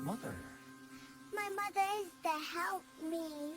mother? My mother is to help me.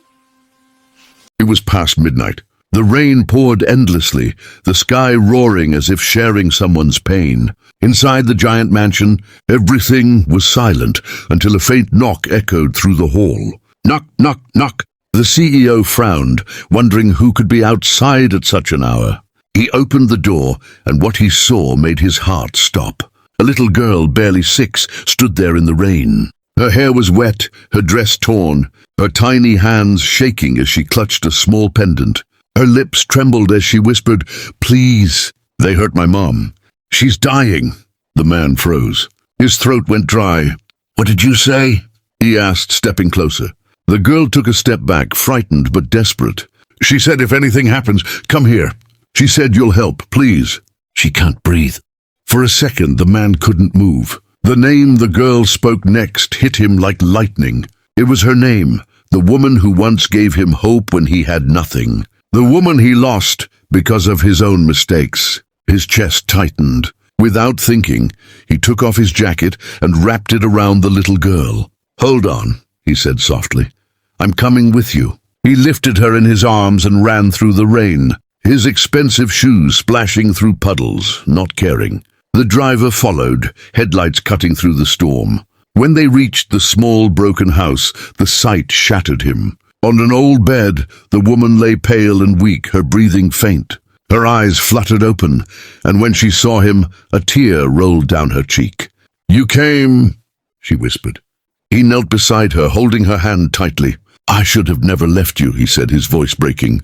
It was past midnight. The rain poured endlessly, the sky roaring as if sharing someone's pain. Inside the giant mansion, everything was silent until a faint knock echoed through the hall. Knock, knock, knock. The CEO frowned, wondering who could be outside at such an hour. He opened the door, and what he saw made his heart stop. A little girl, barely 6, stood there in the rain. Her hair was wet, her dress torn, her tiny hands shaking as she clutched a small pendant. Her lips trembled as she whispered, "Please." "They hurt my mom. She's dying." The man froze. His throat went dry. "What did you say?" he asked, stepping closer. The girl took a step back, frightened but desperate. "She said if anything happens, come here. She said you'll help, please." "She can't breathe." For a second, the man couldn't move. The name the girl spoke next hit him like lightning. It was her name, the woman who once gave him hope when he had nothing. The woman he lost because of his own mistakes. His chest tightened. Without thinking, he took off his jacket and wrapped it around the little girl. "Hold on," he said softly. "I'm coming with you." He lifted her in his arms and ran through the rain, his expensive shoes splashing through puddles, not caring. The driver followed, headlights cutting through the storm. When they reached the small broken house, the sight shattered him. On an old bed, the woman lay pale and weak, her breathing faint. Her eyes fluttered open, and when she saw him, a tear rolled down her cheek. "You came," she whispered. He knelt beside her, holding her hand tightly. "I should have never left you," he said, his voice breaking.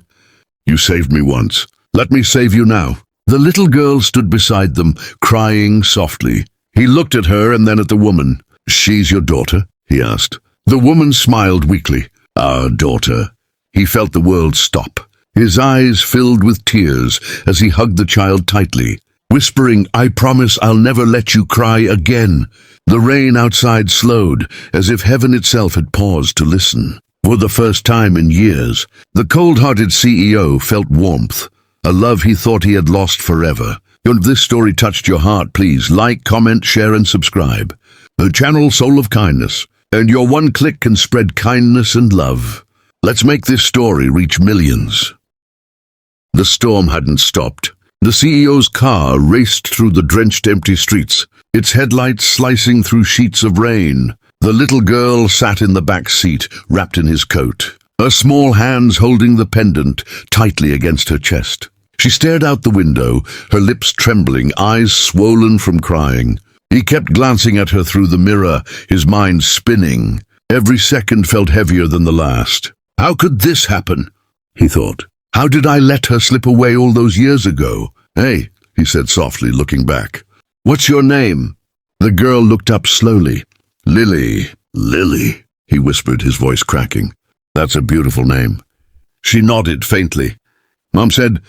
"You saved me once. Let me save you now." The little girl stood beside them, crying softly. He looked at her and then at the woman. "She's your daughter?" he asked. The woman smiled weakly. "Our daughter." He felt the world stop. His eyes filled with tears as he hugged the child tightly, whispering, "I promise I'll never let you cry again." The rain outside slowed, as if heaven itself had paused to listen. For the first time in years, the cold-hearted CEO felt warmth, a love he thought he had lost forever. If this story touched your heart, please like, comment, share, and subscribe. The channel Soul of Kindness, and your one click can spread kindness and love. Let's make this story reach millions. The storm hadn't stopped. The CEO's car raced through the drenched empty streets, its headlights slicing through sheets of rain. The little girl sat in the back seat, wrapped in his coat, her small hands holding the pendant tightly against her chest. She stared out the window, her lips trembling, eyes swollen from crying. He kept glancing at her through the mirror, his mind spinning. Every second felt heavier than the last. "How could this happen?" he thought. "How did I let her slip away all those years ago?" "Hey," he said softly, looking back. "What's your name?" The girl looked up slowly. "Lily." "Lily," he whispered, his voice cracking. "That's a beautiful name." She nodded faintly. "Mom said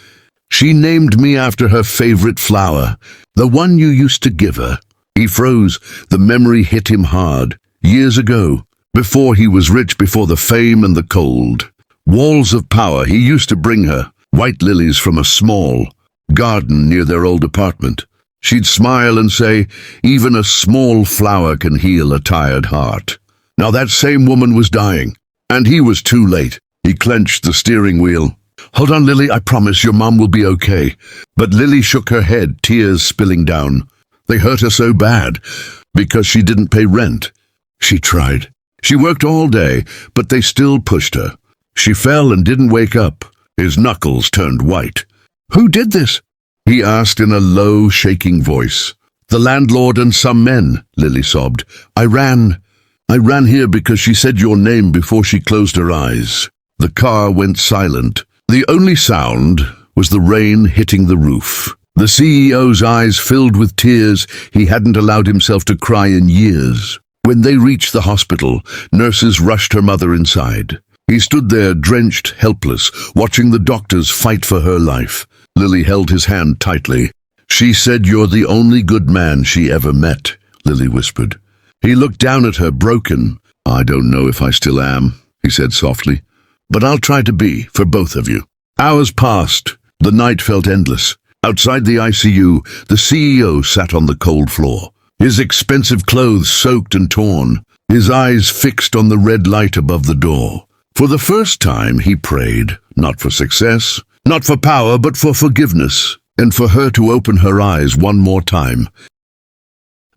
she named me after her favorite flower, the one you used to give her." He froze. The memory hit him hard. Years ago, before he was rich, before the fame and the cold. Walls of power he used to bring her, white lilies from a small garden near their old apartment. She'd smile and say, "Even a small flower can heal a tired heart." Now that same woman was dying, and he was too late. He clenched the steering wheel. "Hold on, Lily, I promise your mom will be okay." But Lily shook her head, tears spilling down. They hurt her so bad, because she didn't pay rent. She tried. She worked all day, but they still pushed her. She fell and didn't wake up. His knuckles turned white. "Who did this?" he asked in a low, shaking voice. "The landlord and some men," Lily sobbed. I ran here because she said your name before she closed her eyes." The car went silent. The only sound was the rain hitting the roof. The CEO's eyes filled with tears. He hadn't allowed himself to cry in years. When they reached the hospital, nurses rushed her mother inside. He stood there, drenched, helpless, watching the doctors fight for her life. Lily held his hand tightly. "She said you're the only good man she ever met," Lily whispered. He looked down at her, broken. "I don't know if I still am," he said softly, "but I'll try to be, for both of you." Hours passed. The night felt endless. Outside the ICU, the CEO sat on the cold floor, his expensive clothes soaked and torn. his eyes fixed on the red light above the door. For the first time he prayed, not for success, not for power, but for forgiveness, and for her to open her eyes one more time.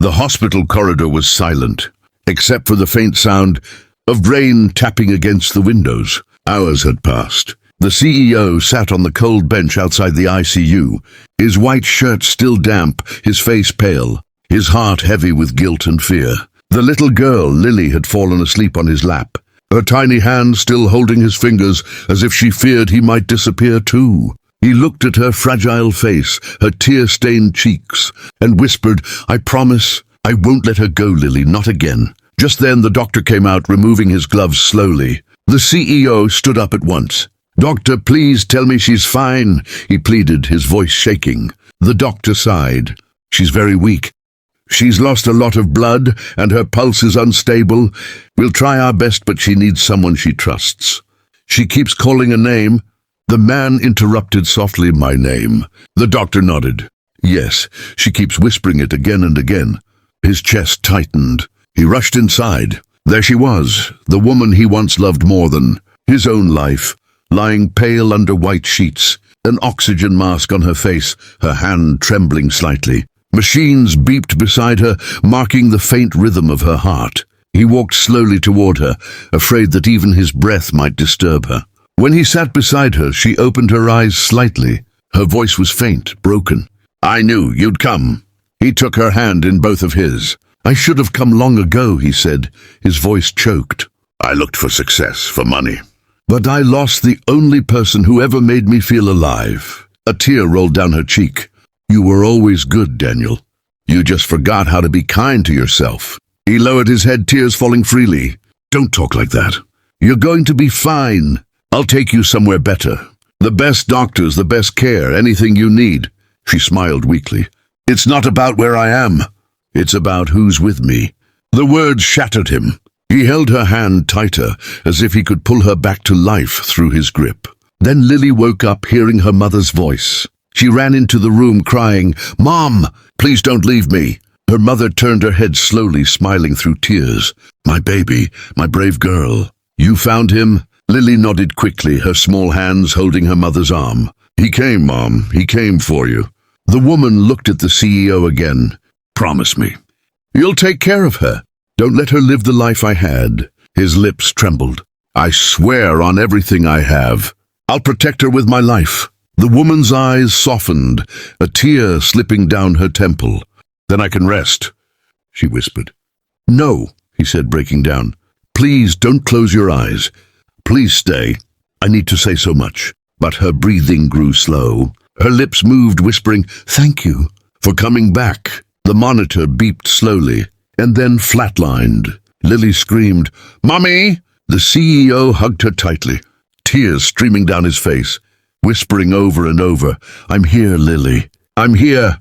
The hospital corridor was silent, except for the faint sound of rain tapping against the windows. Hours had passed. The CEO sat on the cold bench outside the ICU, his white shirt still damp, his face pale, his heart heavy with guilt and fear. The little girl, Lily, had fallen asleep on his lap, her tiny hand still holding his fingers as if she feared he might disappear too. He looked at her fragile face, her tear-stained cheeks, and whispered, "I promise, I won't let her go, Lily, not again." Just then the doctor came out, removing his gloves slowly. The CEO stood up at once. "Doctor, please tell me she's fine," he pleaded, his voice shaking. The doctor sighed. "She's very weak. She's lost a lot of blood, and her pulse is unstable. We'll try our best, but she needs someone she trusts. She keeps calling a name." The man interrupted softly, "My name." The doctor nodded. "Yes, she keeps whispering it again and again." His chest tightened. He rushed inside. There she was, the woman he once loved more than his own life, lying pale under white sheets, an oxygen mask on her face, her hand trembling slightly. Machines beeped beside her, marking the faint rhythm of her heart. He walked slowly toward her, afraid that even his breath might disturb her. When he sat beside her, she opened her eyes slightly. Her voice was faint, broken. "I knew you'd come." He took her hand in both of his. "I should have come long ago," he said, his voice choked. "I looked for success, for money. But I lost the only person who ever made me feel alive." A tear rolled down her cheek. "You were always good, Daniel. You just forgot how to be kind to yourself." He lowered his head, tears falling freely. "Don't talk like that. You're going to be fine. I'll take you somewhere better. The best doctors, the best care, anything you need." She smiled weakly. "It's not about where I am. It's about who's with me." The words shattered him. He held her hand tighter, as if he could pull her back to life through his grip. Then Lily woke up, hearing her mother's voice. She ran into the room, crying, "Mom, please don't leave me." Her mother turned her head slowly, smiling through tears. "My baby, my brave girl. You found him?" Lily nodded quickly, her small hands holding her mother's arm. "He came, Mom. He came for you." The woman looked at the CEO again. "Promise me. You'll take care of her. Don't let her live the life I had." His lips trembled. "I swear on everything I have. I'll protect her with my life." The woman's eyes softened, a tear slipping down her temple. "Then I can rest," she whispered. "No," he said, breaking down. "Please don't close your eyes. Please stay. I need to say so much." But her breathing grew slow. Her lips moved, whispering, "Thank you for coming back." The monitor beeped slowly, and then flatlined. Lily screamed, "Mommy!" The CEO hugged her tightly, tears streaming down his face, whispering over and over, "I'm here, Lily. I'm here."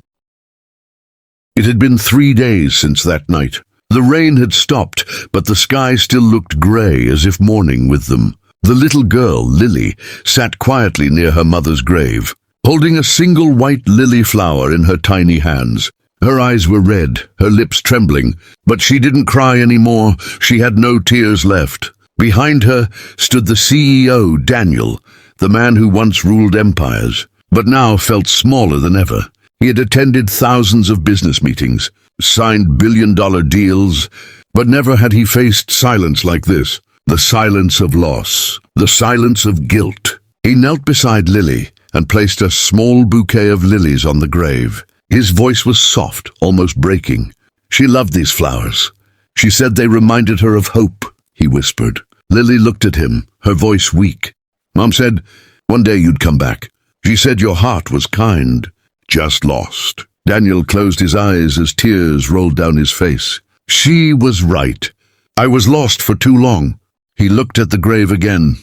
It had been 3 days since that night. The rain had stopped, but the sky still looked grey, as if mourning with them. The little girl, Lily, sat quietly near her mother's grave, holding a single white lily flower in her tiny hands. Her eyes were red, her lips trembling, but she didn't cry anymore. She had no tears left. Behind her stood the CEO, Daniel, the man who once ruled empires, but now felt smaller than ever. He had attended thousands of business meetings, signed billion-dollar deals, but never had he faced silence like this. The silence of loss, the silence of guilt. He knelt beside Lily and placed a small bouquet of lilies on the grave. His voice was soft, almost breaking. She loved these flowers. She said they reminded her of hope, he whispered. Lily looked at him, her voice weak. Mom said, "One day you'd come back. She said your heart was kind, just lost." Daniel closed his eyes as tears rolled down his face. She was right. I was lost for too long. He looked at the grave again.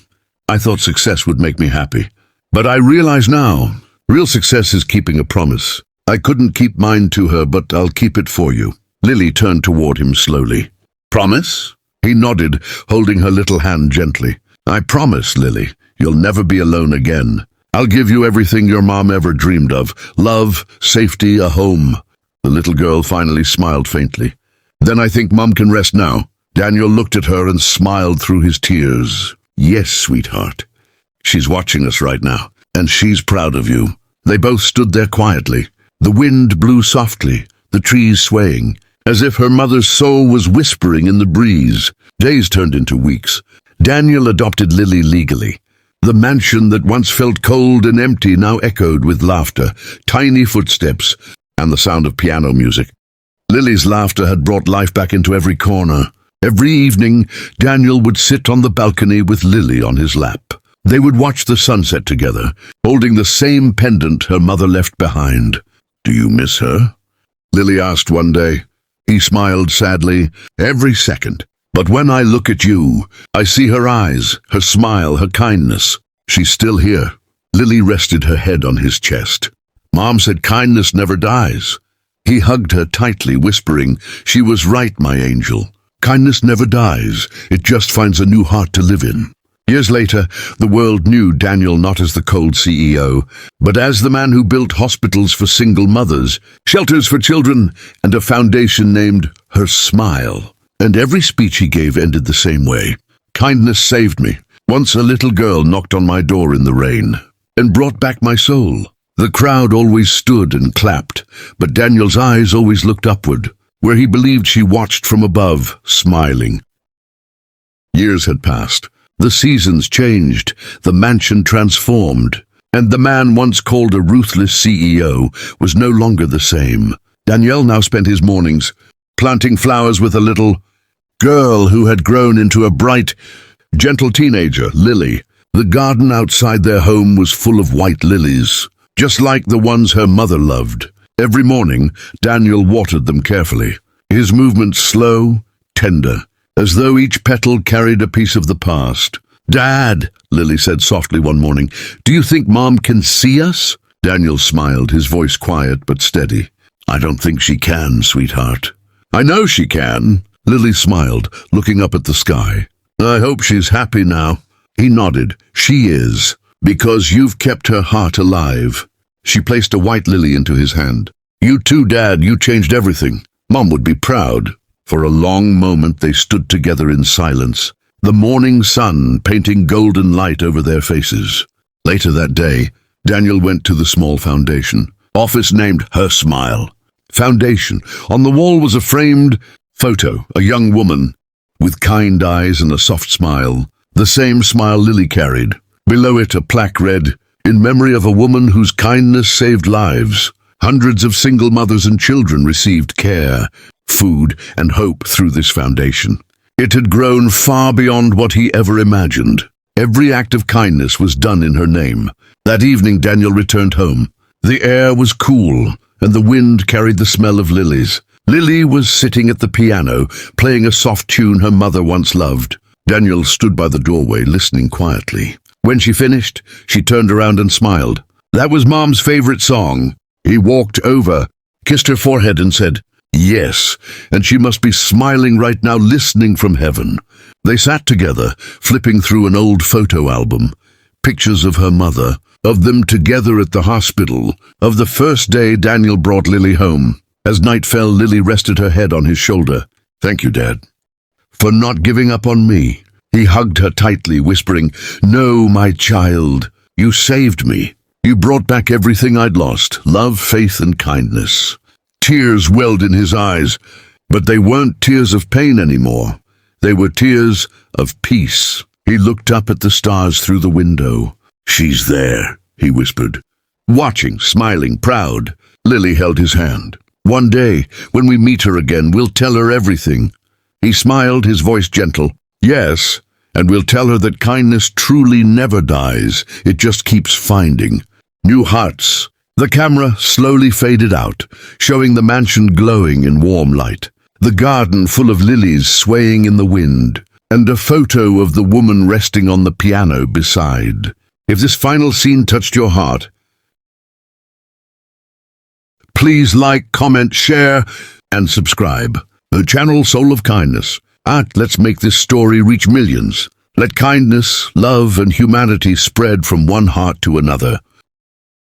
I thought success would make me happy. But I realize now, real success is keeping a promise. I couldn't keep mine to her, but I'll keep it for you. Lily turned toward him slowly. Promise? He nodded, holding her little hand gently. I promise, Lily, you'll never be alone again. I'll give you everything your mom ever dreamed of. Love, safety, a home. The little girl finally smiled faintly. Then I think Mom can rest now. Daniel looked at her and smiled through his tears. Yes, sweetheart. She's watching us right now, and she's proud of you. They both stood there quietly. The wind blew softly, the trees swaying, as if her mother's soul was whispering in the breeze. Days turned into weeks. Daniel adopted Lily legally. The mansion that once felt cold and empty now echoed with laughter, tiny footsteps, and the sound of piano music. Lily's laughter had brought life back into every corner. Every evening, Daniel would sit on the balcony with Lily on his lap. They would watch the sunset together, holding the same pendant her mother left behind. "Do you miss her?" Lily asked one day. He smiled sadly. "Every second. But when I look at you, I see her eyes, her smile, her kindness. She's still here." Lily rested her head on his chest. "Mom said kindness never dies." He hugged her tightly, whispering, "She was right, my angel. Kindness never dies. It just finds a new heart to live in." Years later, the world knew Daniel not as the cold CEO, but as the man who built hospitals for single mothers, shelters for children, and a foundation named Her Smile. And every speech he gave ended the same way. "Kindness saved me. Once a little girl knocked on my door in the rain and brought back my soul." The crowd always stood and clapped, but Daniel's eyes always looked upward, where he believed she watched from above, smiling. Years had passed. The seasons changed, the mansion transformed, and the man once called a ruthless CEO was no longer the same. Daniel now spent his mornings planting flowers with a little girl who had grown into a bright, gentle teenager, Lily. The garden outside their home was full of white lilies, just like the ones her mother loved. Every morning, Daniel watered them carefully, his movements slow, tender, as though each petal carried a piece of the past. "Dad," Lily said softly one morning, "do you think Mom can see us?" Daniel smiled, his voice quiet but steady. "I don't think she can, sweetheart." "I know she can." Lily smiled, looking up at the sky. "I hope she's happy now." He nodded. "She is, because you've kept her heart alive." She placed a white lily into his hand. "You too, Dad, you changed everything. Mom would be proud." For a long moment they stood together in silence, the morning sun painting golden light over their faces. Later that day, Daniel went to the small foundation, office named Her Smile. Foundation. On the wall was a framed photo, a young woman with kind eyes and a soft smile, the same smile Lily carried. Below it, a plaque read, "In memory of a woman whose kindness saved lives. Hundreds of single mothers and children received care, food, and hope through this foundation." It had grown far beyond what he ever imagined. Every act of kindness was done in her name. That evening, Daniel returned home. The air was cool, and the wind carried the smell of lilies. Lily was sitting at the piano, playing a soft tune her mother once loved. Daniel stood by the doorway, listening quietly. When she finished, she turned around and smiled. "That was Mom's favorite song." He walked over, kissed her forehead, and said, "Yes, and she must be smiling right now, listening from heaven." They sat together, flipping through an old photo album. Pictures of her mother, of them together at the hospital, of the first day Daniel brought Lily home. As night fell, Lily rested her head on his shoulder. "Thank you, Dad, for not giving up on me." He hugged her tightly, whispering, "No, my child, you saved me. You brought back everything I'd lost, love, faith, and kindness." Tears welled in his eyes, but they weren't tears of pain anymore. They were tears of peace. He looked up at the stars through the window. "She's there," he whispered, watching, smiling, proud. Lily held his hand. "One day, when we meet her again, we'll tell her everything." He smiled, his voice gentle. "Yes, and we'll tell her that kindness truly never dies. It just keeps finding new hearts." The camera slowly faded out, showing the mansion glowing in warm light, the garden full of lilies swaying in the wind, and a photo of the woman resting on the piano beside. If this final scene touched your heart, please like, comment, share, and subscribe. The channel Soul of Kindness. Let's make this story reach millions. Let kindness, love, and humanity spread from one heart to another.